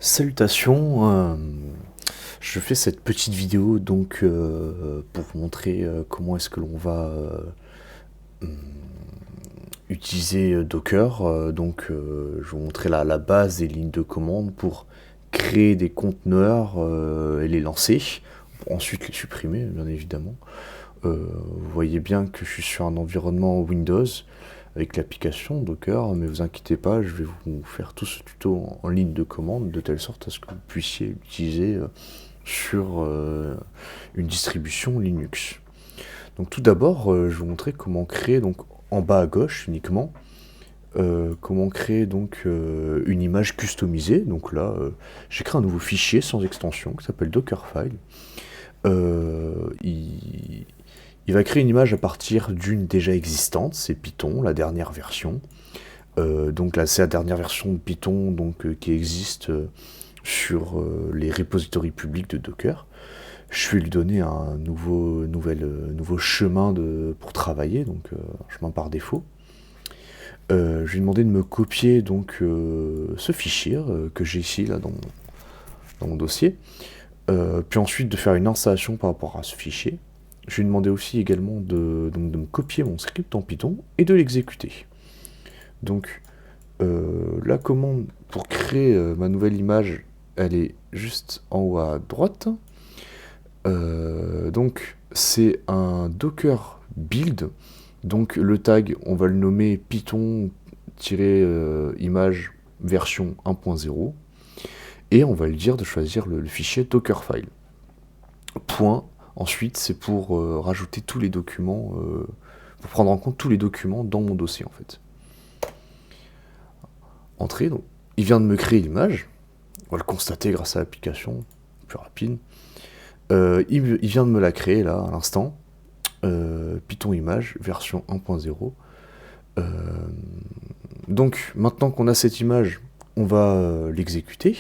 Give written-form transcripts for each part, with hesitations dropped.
Salutations, je fais cette petite vidéo donc pour vous montrer comment est-ce que l'on va hum, utiliser Docker. Je vais vous montrer la base des lignes de commande pour créer des conteneurs et les lancer, pour ensuite les supprimer bien évidemment. Vous voyez bien que je suis sur un environnement Windows avec l'application Docker, mais vous inquiétez pas, je vais vous faire tout ce tuto en ligne de commande de telle sorte à ce que vous puissiez l'utiliser sur une distribution Linux. Donc tout d'abord, je vais vous montrer comment créer, donc en bas à gauche uniquement, comment créer donc une image customisée. Donc là, j'ai créé un nouveau fichier sans extension qui s'appelle Dockerfile. Il va créer une image à partir d'une déjà existante, c'est Python, la dernière version. Donc là, c'est la dernière version de Python qui existe sur les repositories publics de Docker. Je vais lui donner un nouveau chemin pour travailler, donc chemin par défaut. Je vais lui demander de me copier ce fichier que j'ai ici là dans mon dossier. Puis ensuite de faire une installation par rapport à ce fichier. Je vais lui demander aussi également de me copier mon script en Python et de l'exécuter. Donc la commande pour créer ma nouvelle image, elle est juste en haut à droite. Donc c'est un Docker build. Donc le tag, on va le nommer Python-image version 1.0. Et on va lui dire de choisir le fichier Dockerfile. Point. Ensuite, c'est pour rajouter tous les documents, pour prendre en compte tous les documents dans mon dossier en fait. Entrée, donc, il vient de me créer l'image. On va le constater grâce à l'application, plus rapide. Il vient de me la créer là, à l'instant. Python image, version 1.0. Donc, maintenant qu'on a cette image, on va l'exécuter.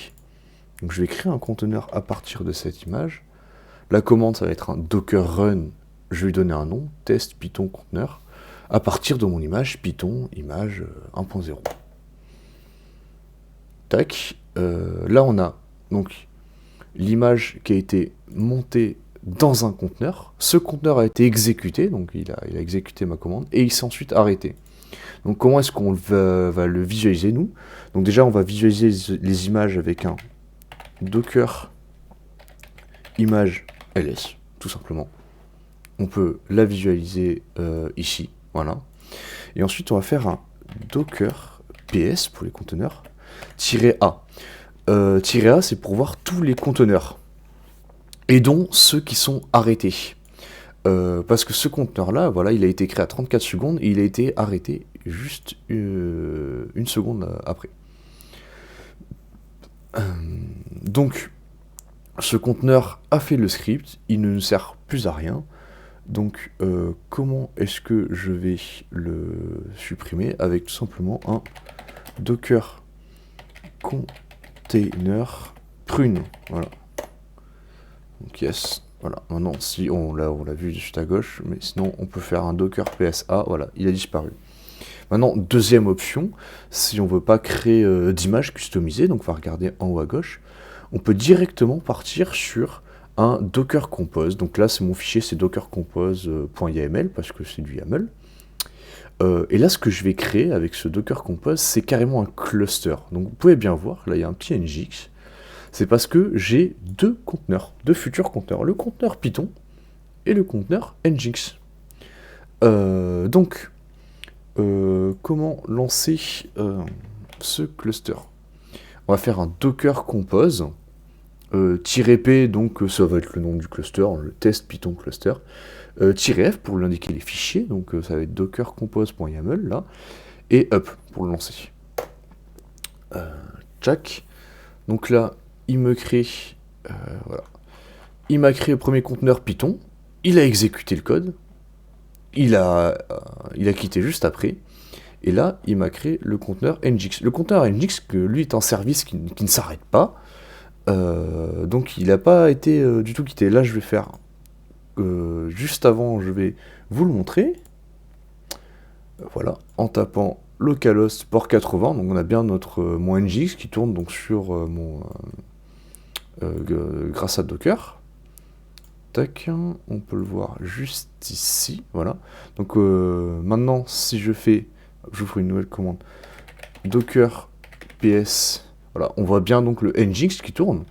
Donc, je vais créer un conteneur à partir de cette image. La commande, ça va être un docker run. Je vais lui donner un nom, test python conteneur, à partir de mon image Python image 1.0. Tac. Là, on a donc l'image qui a été montée dans un conteneur. Ce conteneur a été exécuté, donc il a exécuté ma commande, et il s'est ensuite arrêté. Donc comment est-ce qu'on va le visualiser, nous? Donc déjà, on va visualiser les images avec un docker image ls, tout simplement. On peut la visualiser ici, voilà. Et ensuite, on va faire un docker ps pour les conteneurs, -a. -a, c'est pour voir tous les conteneurs, et dont ceux qui sont arrêtés. Parce que ce conteneur-là, voilà, il a été créé à 34 secondes, et il a été arrêté juste une seconde après. Donc, ce conteneur a fait le script, il ne nous sert plus à rien. Donc comment est-ce que je vais le supprimer? Avec tout simplement un docker container prune. Voilà. Donc yes. Voilà. Maintenant, si on l'a vu juste à gauche, mais sinon on peut faire un docker psa. Voilà, il a disparu. Maintenant, deuxième option, si on veut pas créer d'image customisée, donc on va regarder en haut à gauche, on peut directement partir sur un Docker Compose. Donc là, c'est mon fichier, c'est dockercompose.yml parce que c'est du YAML. Et là, ce que je vais créer avec ce Docker Compose, c'est carrément un cluster. Donc vous pouvez bien voir, là, il y a un petit Nginx. C'est parce que j'ai deux conteneurs, deux futurs conteneurs. Le conteneur Python et le conteneur Nginx. Comment lancer ce cluster? On va faire un Docker Compose. -p, donc ça va être le nom du cluster, le test Python cluster, -f pour lui indiquer les fichiers, donc ça va être dockercompose.yaml là, et up pour le lancer. Tchac. Donc là, il me crée, voilà. Il m'a créé le premier conteneur Python, il a exécuté le code, il a quitté juste après, et là, il m'a créé le conteneur Nginx. Le conteneur Nginx, que lui est un service qui ne s'arrête pas. Donc il n'a pas été du tout quitté. Là je vais faire juste avant, je vais vous le montrer. Voilà, en tapant localhost port 80, donc on a bien notre mon NGX qui tourne donc sur grâce à Docker. Tac, on peut le voir juste ici, voilà. Donc maintenant, si j'ouvre une nouvelle commande, Docker PS, voilà, on voit bien donc le NGX qui tourne,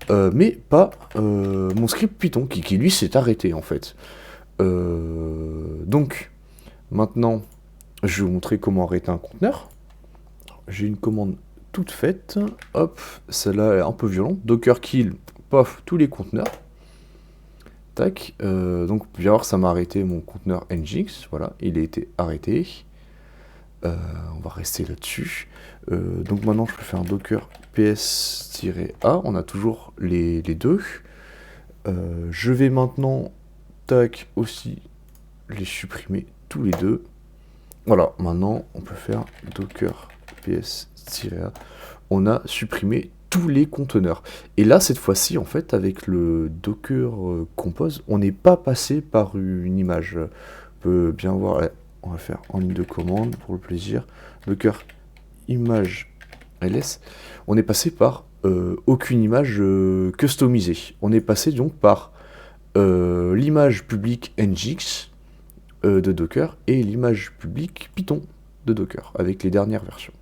mais pas mon script Python qui lui s'est arrêté en fait. Donc maintenant, je vais vous montrer comment arrêter un conteneur. J'ai une commande toute faite, hop, celle-là est un peu violente, docker kill, paf, tous les conteneurs. Tac, donc vous pouvez voir ça m'a arrêté mon conteneur NGX, voilà, il a été arrêté. On va rester là-dessus. Donc maintenant je peux faire un docker ps-a, on a toujours les deux. Je vais maintenant, tac, aussi les supprimer tous les deux. Voilà, maintenant on peut faire docker ps-a. On a supprimé tous les conteneurs. Et là, cette fois-ci, en fait, avec le Docker Compose, on n'est pas passé par une image. On peut bien voir, ouais, on va faire en ligne de commande pour le plaisir. Docker image ls. On est passé par aucune image customisée. On est passé donc par l'image publique NGX de Docker et l'image publique Python de Docker avec les dernières versions.